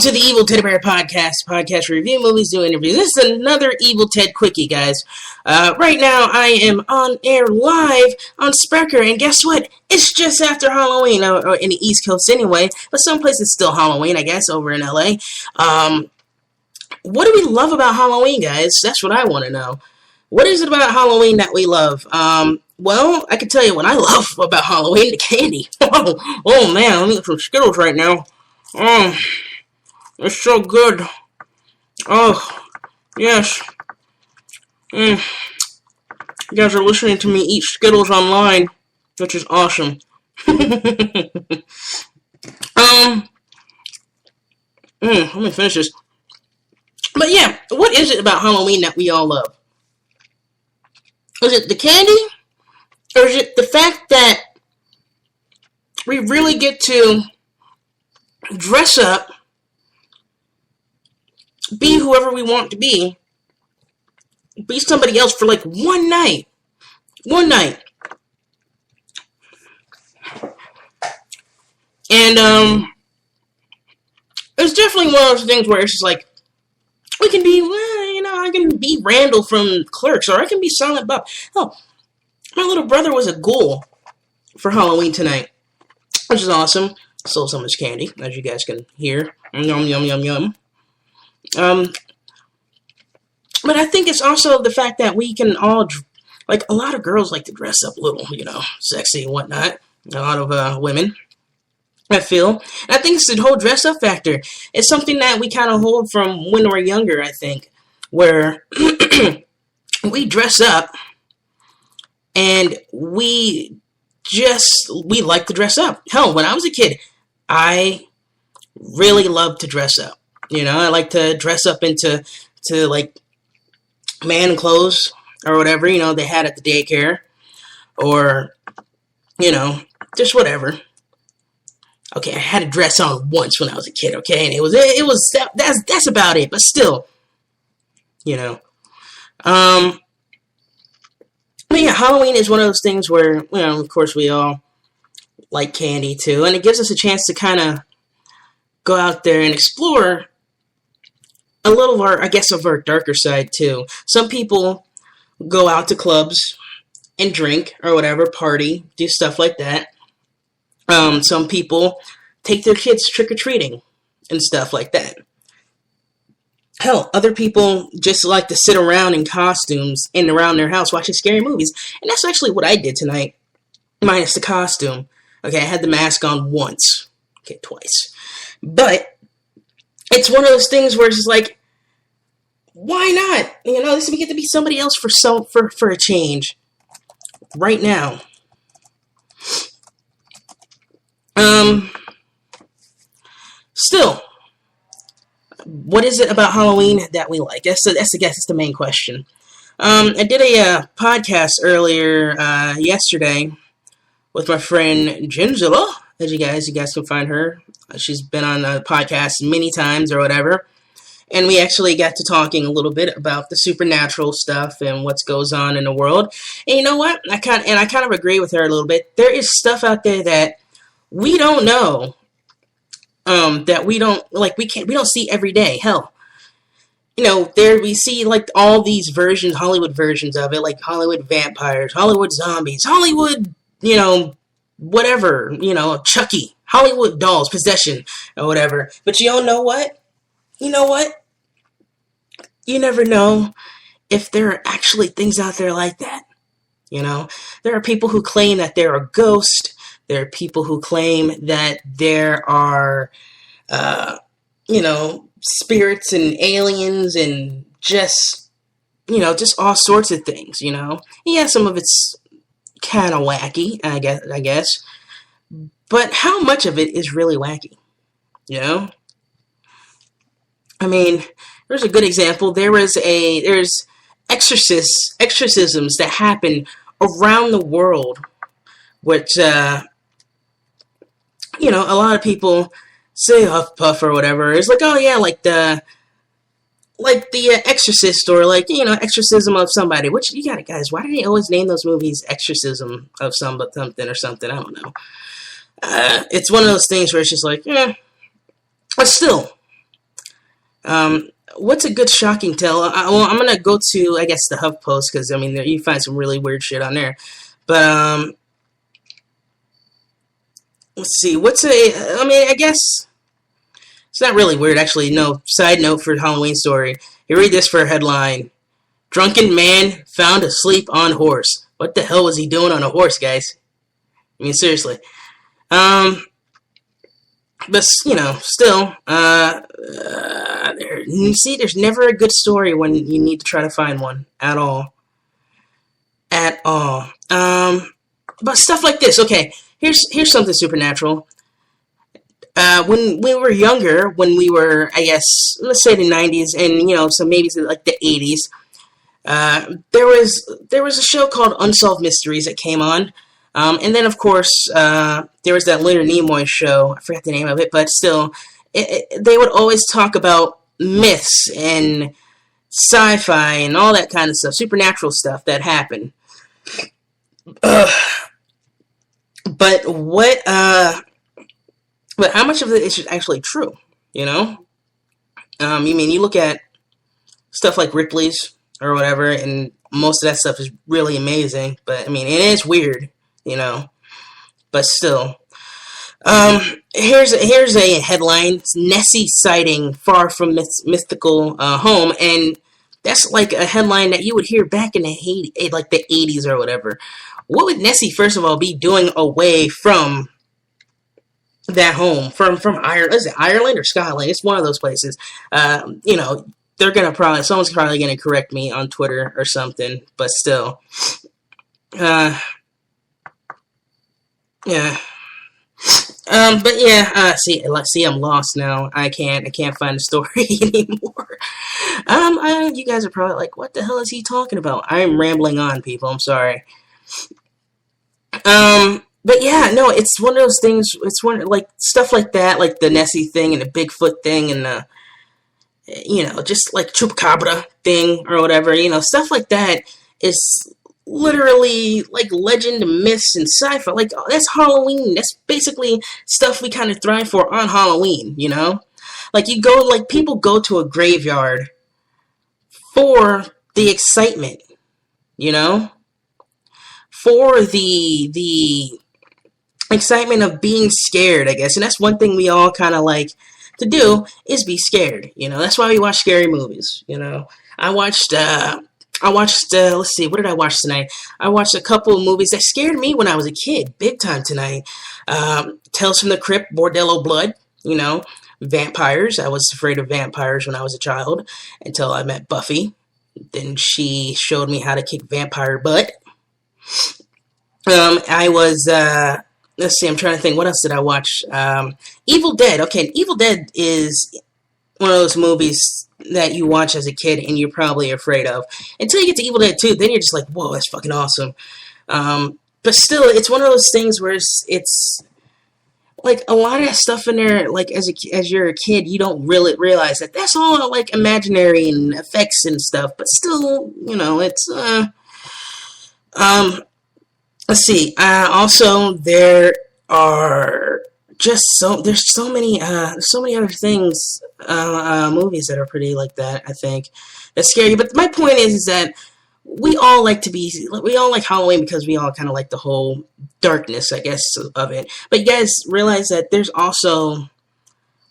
to the Evil Teddy Bear podcast review movies, do interviews. This is another Evil Ted Quickie, guys. Right now, I am on air live on Spreaker, and guess what? It's just after Halloween, or in the East Coast anyway, but some places still Halloween, I guess, over in LA. What do we love about Halloween, guys? That's what I want to know. What is it about Halloween that we love? Well, I can tell you what I love about Halloween, the candy. Oh man, I'm eating some Skittles right now. It's so good. Oh, yes. You guys are listening to me eat Skittles online, which is awesome. Let me finish this. But yeah, what is it about Halloween that we all love? Is it the candy? Or is it the fact that we really get to dress up, be whoever we want to be somebody else for like one night. And it's definitely one of those things where it's just like, we can be, I can be Randall from Clerks, or I can be Silent Bob. Oh, my little brother was a ghoul for Halloween tonight, which is awesome. Stole so much candy, as you guys can hear. Yum, yum, yum, yum. But I think it's also the fact that we can all, like, a lot of girls like to dress up a little, sexy and whatnot. A lot of women, I feel. And I think it's the whole dress up factor. It's something that we kind of hold from when we're younger, I think, where we dress up and we like to dress up. Hell, when I was a kid, I really loved to dress up. I like to dress up into like man clothes or whatever, they had at the daycare, or, just whatever. Okay, I had a dress on once when I was a kid, okay, and that's about it, but still, But yeah, Halloween is one of those things where, of course we all like candy too, and it gives us a chance to kind of go out there and explore a little of our darker side too. Some people go out to clubs and drink or whatever, party, do stuff like that. Some people take their kids trick-or-treating and stuff like that. Hell, other people just like to sit around in costumes and around their house watching scary movies. And that's actually what I did tonight, minus the costume. Okay, I had the mask on once. Okay, twice. But it's one of those things where it's just like, why not? This we get to be somebody else for a change right now. Still, what is it about Halloween that we like? That's the main question. I did a podcast earlier yesterday with my friend Gingela. As you guys can find her. She's been on a podcast many times or whatever. And we actually got to talking a little bit about the supernatural stuff and what goes on in the world. And you know what? I kind of agree with her a little bit. There is stuff out there that we don't know, that we don't see every day. Hell, there we see like all these versions, Hollywood versions of it, like Hollywood vampires, Hollywood zombies, Hollywood, whatever, Chucky, Hollywood dolls, possession, or whatever. But you don't know what? You never know if there are actually things out there like that. There are people who claim that there are ghosts. There are people who claim that there are, spirits and aliens and just all sorts of things, Yeah, some of it's kind of wacky, I guess. But how much of it is really wacky? I mean, there's a good example. There's exorcisms that happen around the world, which, a lot of people say Huff Puff or whatever. It's like, oh yeah, like the Exorcist, or exorcism of somebody. Which, you got it, guys. Why do they always name those movies Exorcism of something or something? I don't know. It's one of those things where it's just like, but still, What's a good shocking tale? Well, I'm gonna go to, I guess, the HuffPost, because I mean you find some really weird shit on there. But let's see. What's a? I mean, I guess it's not really weird, actually. No. Side note for Halloween story. You read this for a headline: Drunken man found asleep on horse. What the hell was he doing on a horse, guys? I mean, seriously. But you know, still, you see, there's never a good story when you need to try to find one at all, at all. But stuff like this. Okay, here's something supernatural. When we were younger, when we were, I guess, let's say the 90s, and you know, so maybe like the 80s, there was a show called Unsolved Mysteries that came on. And then, of course, there was that Leonard Nimoy show. I forgot the name of it, but still, they would always talk about myths and sci-fi and all that kind of stuff, supernatural stuff that happened. But how much of it is actually true? You know, you mean you look at stuff like Ripley's or whatever, and most of that stuff is really amazing. But I mean, it is weird. You know, but still. Here's a headline: Nessie sighting far from mythical home, and that's like a headline that you would hear back in the like the 80s or whatever. What would Nessie, first of all, be doing away from that home? From Ireland? Is it Ireland or Scotland? It's one of those places. You know, someone's probably gonna correct me on Twitter or something, but still. Yeah. But yeah, see, I'm lost now. I can't find the story anymore. You guys are probably like, what the hell is he talking about? I'm rambling on, people. I'm sorry. But yeah, no, it's one of those things. It's like stuff like that, like the Nessie thing and the Bigfoot thing and the, you know, just like Chupacabra thing or whatever. You know, stuff like that is literally like legend, myths, and sci-fi. Like, that's Halloween. That's basically stuff we kind of thrive for on Halloween, you know? Like, people go to a graveyard for the excitement, you know? For the excitement of being scared, I guess. And that's one thing we all kind of like to do, is be scared, you know? That's why we watch scary movies, you know? I watched, let's see, what did I watch tonight? I watched a couple of movies that scared me when I was a kid, big time tonight. Tales from the Crypt, Bordello Blood, you know, vampires. I was afraid of vampires when I was a child until I met Buffy. Then she showed me how to kick vampire butt. I was, let's see, I'm trying to think, what else did I watch? Evil Dead. Okay, Evil Dead is one of those movies that you watch as a kid and you're probably afraid of. Until you get to Evil Dead 2, then you're just like, whoa, that's fucking awesome. But still, it's one of those things where it's like a lot of that stuff in there, like as you're a kid, you don't really realize that that's all like imaginary and effects and stuff. But still, you know, it's let's see. Also, there's so many other things, movies that are pretty like that, I think, that scare you. But my point is that we all like Halloween because we all kind of like the whole darkness, I guess, of it. But you guys realize that there's also,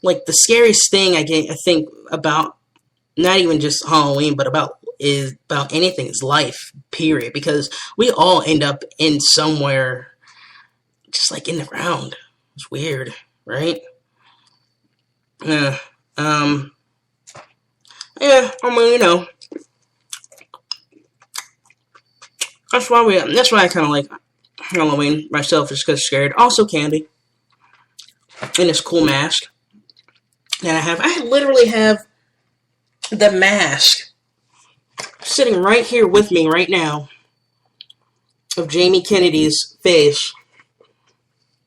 like, the scariest thing I think about not even just Halloween, but about anything is life, period. Because we all end up in somewhere, just like in the ground. It's weird, right? Yeah. Yeah, I mean, you know, that's why I kind of like Halloween myself, just because scared. Also candy. And this cool mask that I have. I literally have the mask sitting right here with me right now of Jamie Kennedy's face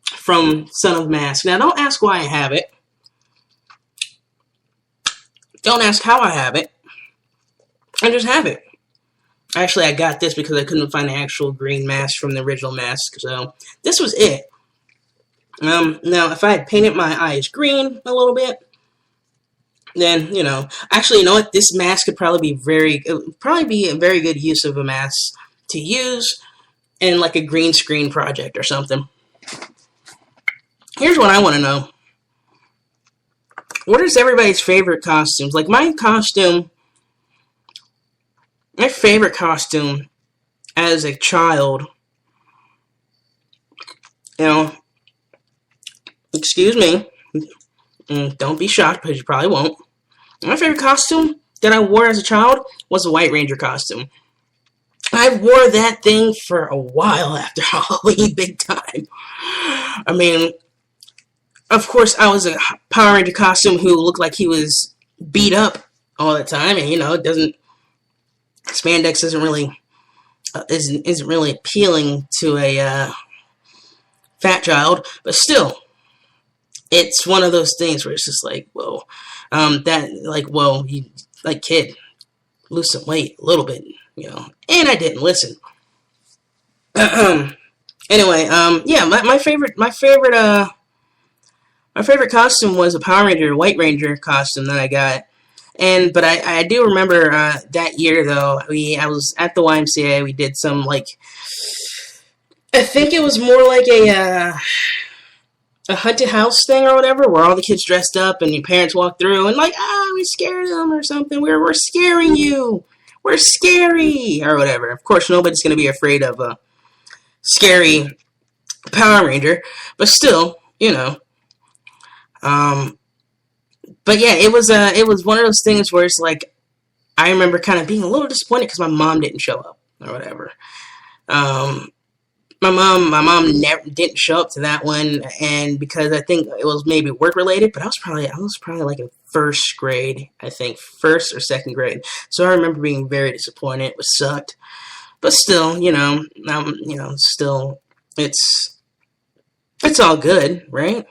from Son of Mask. Now, don't ask why I have it. Don't ask how I have it. I just have it. Actually, I got this because I couldn't find the actual green mask from the original mask, so this was it. Now, if I had painted my eyes green a little bit, then, actually, you know what? This mask could probably be a very good use of a mask to use in like a green screen project or something. Here's what I want to know. What is everybody's favorite costumes? Like my favorite costume as a child, excuse me, don't be shocked because you probably won't. My favorite costume that I wore as a child was a White Ranger costume. I wore that thing for a while after Halloween, big time. I mean, of course, I was a Power Ranger costume who looked like he was beat up all the time, and spandex isn't really appealing to a fat child, but still, it's one of those things where it's just like, whoa, kid, lose some weight a little bit, and I didn't listen. Anyway, my favorite costume was a Power Ranger, White Ranger costume that I got. But I do remember that year though. I was at the YMCA. We did some I think it was more like a haunted house thing or whatever, where all the kids dressed up and your parents walked through and we scared them or something. We're scaring you. We're scary or whatever. Of course, nobody's gonna be afraid of a scary Power Ranger, but still, But yeah, it was one of those things where it's like, I remember kind of being a little disappointed because my mom didn't show up or whatever. My mom never didn't show up to that one, and because I think it was maybe work related, but I was probably like in first grade, I think, first or second grade. So I remember being very disappointed. It sucked, but still, still it's all good, right?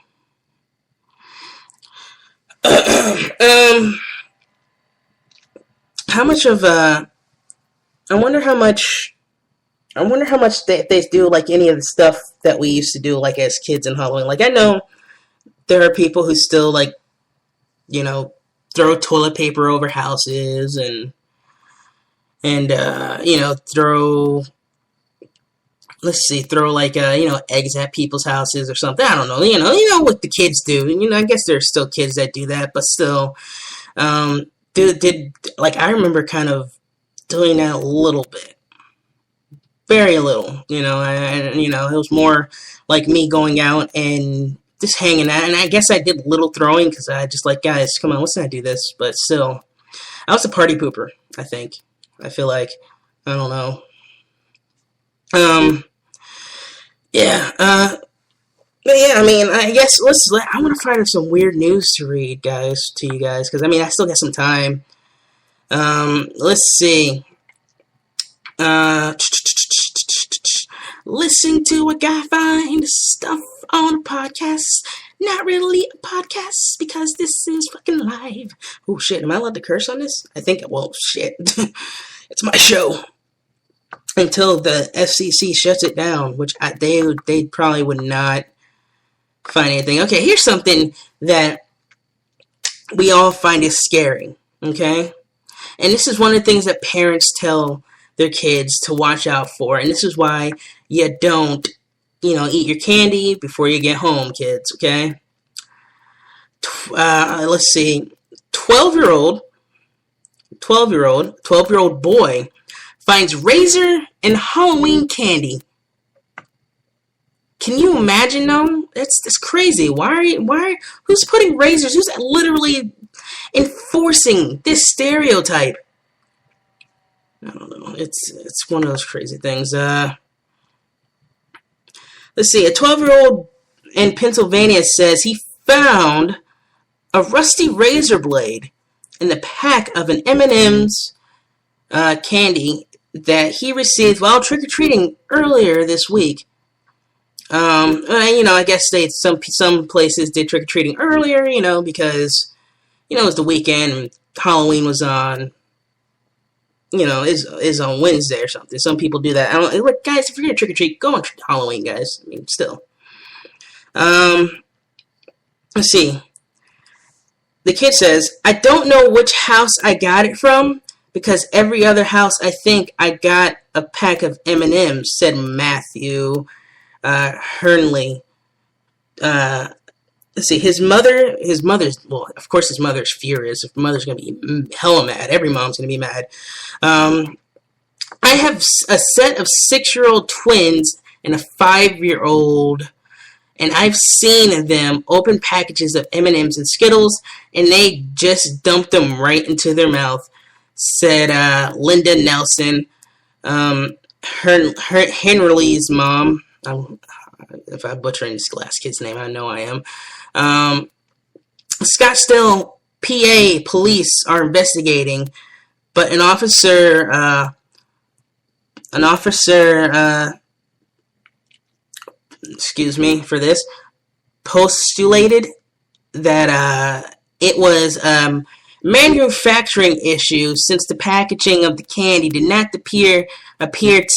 How much of I wonder how much they do like any of the stuff that we used to do like as kids in Halloween. Like I know there are people who still throw toilet paper over houses and throw eggs at people's houses or something. I don't know. You know what the kids do. And I guess there's still kids that do that, but still, I remember kind of doing that a little bit, very little. It was more like me going out and just hanging out. And I guess I did little throwing because I just guys, come on, let's not do this. But still, I was a party pooper. I think. I feel like, I don't know. But yeah, I mean, I guess I want to find some weird news to read, to you guys, because, I still got some time. Let's see. Listen to a guy find stuff on a podcast. Not really a podcast, because this is fucking live. Oh, shit, am I allowed to curse on this? I think, well, shit. It's my show. Until the FCC shuts it down, which they probably would not find anything. Okay, here's something that we all find is scary, okay? And this is one of the things that parents tell their kids to watch out for. And this is why you don't, eat your candy before you get home, kids, okay? Let's see. 12-year-old boy finds razor and Halloween candy. Can you imagine though? That's crazy. Who's putting razors? Who's literally enforcing this stereotype? I don't know. It's one of those crazy things. Let's see. A 12-year-old in Pennsylvania says he found a rusty razor blade in the pack of an M&M's candy that he received while trick-or-treating earlier this week. I guess some places did trick-or-treating earlier, because, it was the weekend and Halloween was on, is on Wednesday or something. Some people do that. Guys, if you're gonna trick-or-treat, go on Halloween, guys. Still. Let's see. the kid says, I don't know which house I got it from, because every other house I think I got a pack of M&Ms, said Matthew Hernley. Let's see, his mother's, well, of course his mother's furious. If mother's going to be hella mad, every mom's going to be mad. I have a set of 6-year-old twins and a 5-year-old, and I've seen them open packages of M&Ms and Skittles, and they just dumped them right into their mouth, said Linda Nelson, Henry's mom. If I'm butchering this last kid's name, I know I am. Scottsdale, PA police are investigating, but an officer, excuse me for this, postulated that it was manufacturing issue, since the packaging of the candy did not appear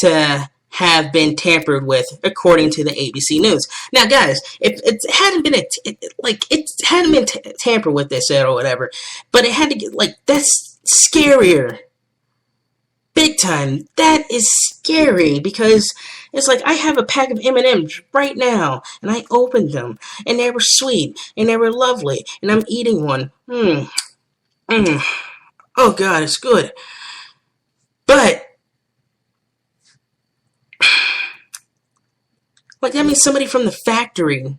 to have been tampered with, according to the ABC News. Now, guys, if it hadn't been tampered with, they said, or whatever, but it had to get, like, that's scarier. Big time. That is scary, because it's like, I have a pack of M&Ms right now, and I opened them, and they were sweet, and they were lovely, and I'm eating one. Oh God, it's good. But like, that means somebody from the factory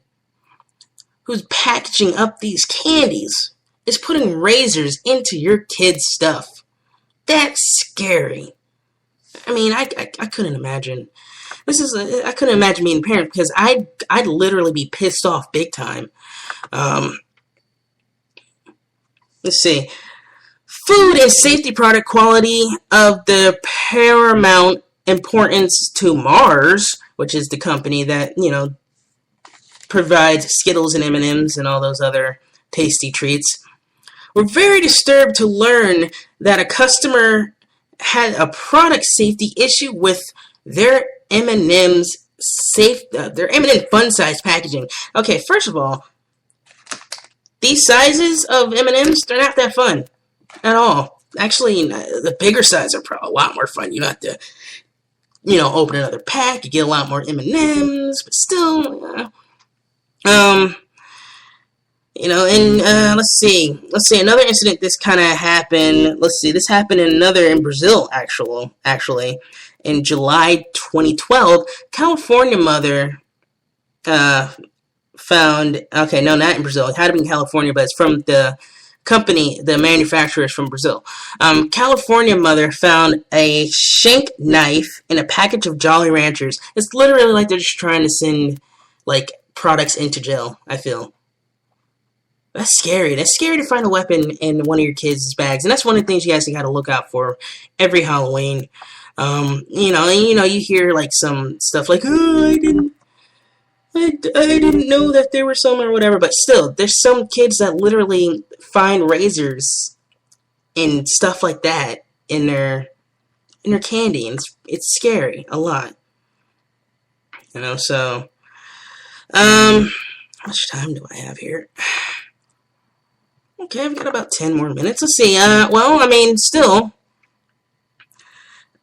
who's packaging up these candies is putting razors into your kids' stuff. That's scary. I mean, I couldn't imagine. I couldn't imagine being a parent, because I'd literally be pissed off big time. Let's see. Food and safety product quality of the paramount importance to Mars, which is the company that, provides Skittles and M&Ms and all those other tasty treats. We're very disturbed to learn that a customer had a product safety issue with their M&M's their M&M fun size packaging. Okay, first of all, these sizes of M&Ms, they're not that fun at all. Actually, the bigger size are probably a lot more fun. You have to, open another pack. You get a lot more M&Ms, but still, let's see, another incident. This kind of happened. Let's see, this happened in Brazil, actually, in July 2012. California mother found. Okay, no, not in Brazil. It had to be in California, but it's from the company, the manufacturer is from Brazil. California mother found a shank knife in a package of Jolly Ranchers. It's literally like they're just trying to send, like, products into jail, I feel. That's scary. That's scary to find a weapon in one of your kids' bags. And that's one of the things you guys got to look out for every Halloween. You hear, like, some stuff like, oh, I didn't know that there were some or whatever, but still, there's some kids that literally find razors and stuff like that in their candy, and it's scary a lot. So, how much time do I have here? Okay, I've got about 10 more minutes. Let's see. Still,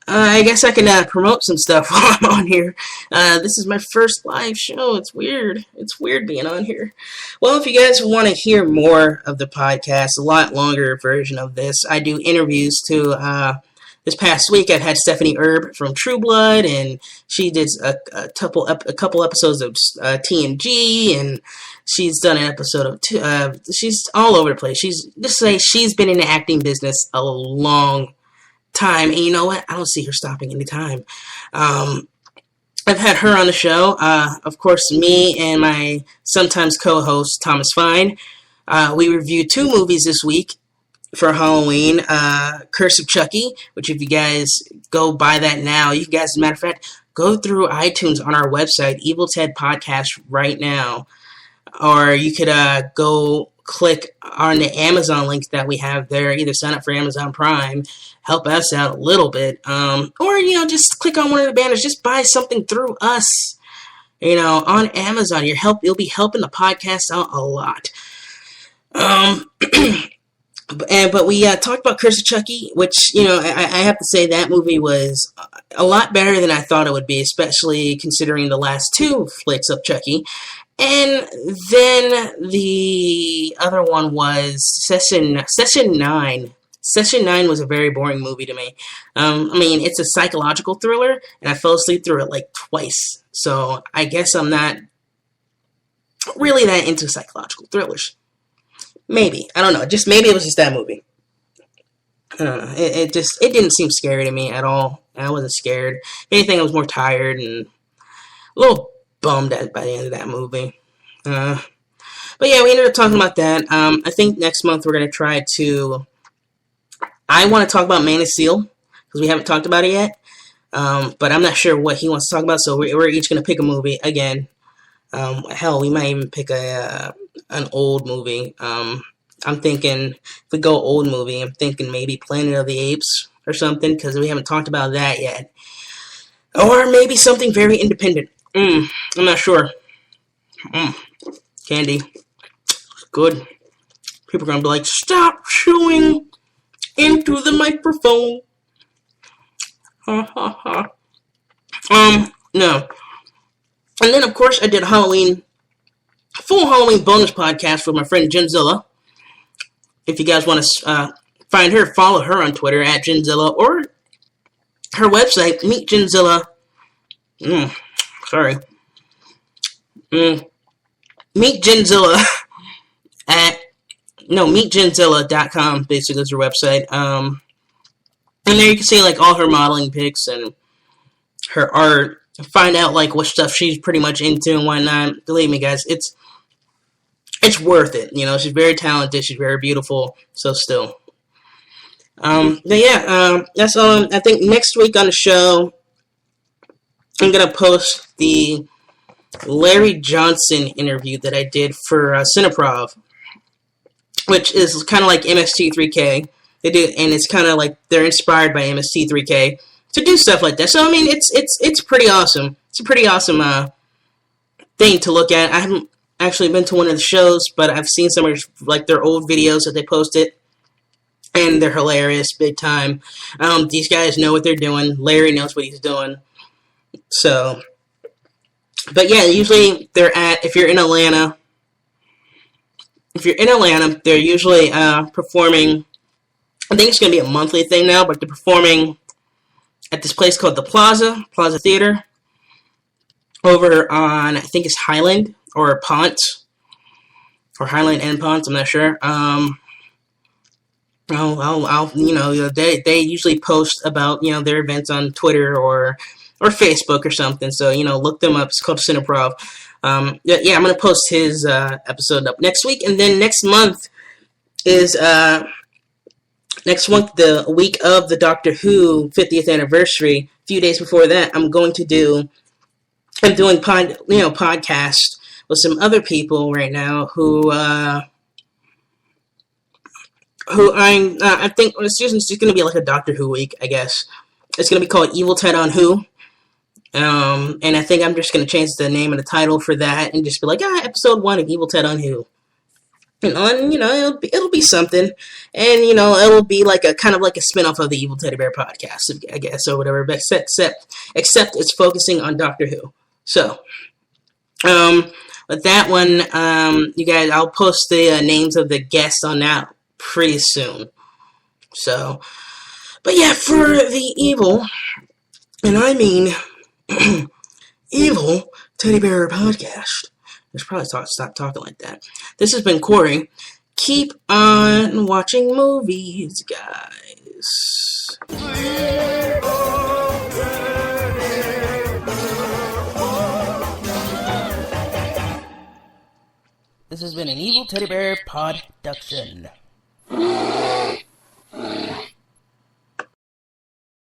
I guess I can promote some stuff while I'm on here. This is my first live show. It's weird. It's weird being on here. Well, if you guys want to hear more of the podcast, a lot longer version of this, I do interviews too. This past week, I've had Stephanie Erb from True Blood, and she did a couple episodes of TMG, and she's done an episode of she's all over the place. She's been in the acting business a long time, and you know what? I don't see her stopping anytime. I've had her on the show. Of course, me and my sometimes co-host Thomas Fine. We reviewed 2 movies this week for Halloween. Curse of Chucky, which if you guys go buy that now, you guys, as a matter of fact, go through iTunes on our website, Evil Ted Podcast, right now, or you could go click on the Amazon link that we have there. Either sign up for Amazon Prime, help us out a little bit, or just click on one of the banners. Just buy something through us, on Amazon. You'll be helping the podcast out a lot. But we talked about Curse of Chucky, which, I have to say that movie was a lot better than I thought it would be, especially considering the last two flicks of Chucky. And then the other one was Session 9. Session 9 was a very boring movie to me. It's a psychological thriller, and I fell asleep through it like twice. So I guess I'm not really that into psychological thrillers. Maybe. I don't know. Just maybe it was just that movie. I don't know. It didn't seem scary to me at all. I wasn't scared. If anything, I was more tired and a little bummed by the end of that movie. But yeah, we ended up talking about that. I think next month we're going to try to... I want to talk about Man of Steel, because we haven't talked about it yet. But I'm not sure what he wants to talk about, so we're each going to pick a movie again. Hell, we might even pick an old movie. I'm thinking, if we go old movie, I'm thinking maybe Planet of the Apes or something, because we haven't talked about that yet. Or maybe something very independent. I'm not sure. Candy. Good. People are going to be like, stop chewing into the microphone. Ha ha ha. No. And then, of course, I did a full Halloween bonus podcast with my friend Genzilla. If you guys want to find her, follow her on Twitter at Genzilla, or her website, Meet Genzilla. Meet Genzilla meetgenzilla.com, basically, is her website. And there you can see, like, all her modeling pics and her art. Find out, like, what stuff she's pretty much into and whatnot. Believe me, guys, it's worth it. She's very talented. She's very beautiful. So still. But yeah, that's all. I think next week on the show, I'm going to post the Larry Johnson interview that I did for Cineprov, which is kind of like MST3K. They do, and it's kind of like they're inspired by MST3K to do stuff like that. So it's pretty awesome. It's a pretty awesome thing to look at. I haven't actually been to one of the shows, but I've seen some of their old videos that they posted, and they're hilarious, big time. These guys know what they're doing. Larry knows what he's doing. So, but yeah, usually if you're in Atlanta, they're usually performing. I think it's going to be a monthly thing now, but they're performing at this place called the Plaza Theater, over on, I think it's Highland or Ponce, or Highland and Ponce, I'm not sure. They usually post about, their events on Twitter or Facebook or something, so, look them up. It's called Cineprov. I'm going to post his episode up next week, and then next month is, the week of the Doctor Who 50th anniversary. A few days before that, I'm doing podcast with some other people right now who I think it's just going to be like a Doctor Who week, I guess. It's going to be called Evil Ted on Who. And I think I'm just going to change the name and the title for that and just be like, episode 1 of Evil Ted on Who. It'll be something. And, it'll be like a kind of like a spin-off of the Evil Teddy Bear podcast, I guess, or whatever, except it's focusing on Doctor Who. So, with that one, you guys, I'll post the names of the guests on that pretty soon. So, but yeah, for the evil, and I mean evil Teddy Bear podcast. I should probably stop talking like that. This has been Corey. Keep on watching movies, guys. This has been an Evil Teddy Bear production.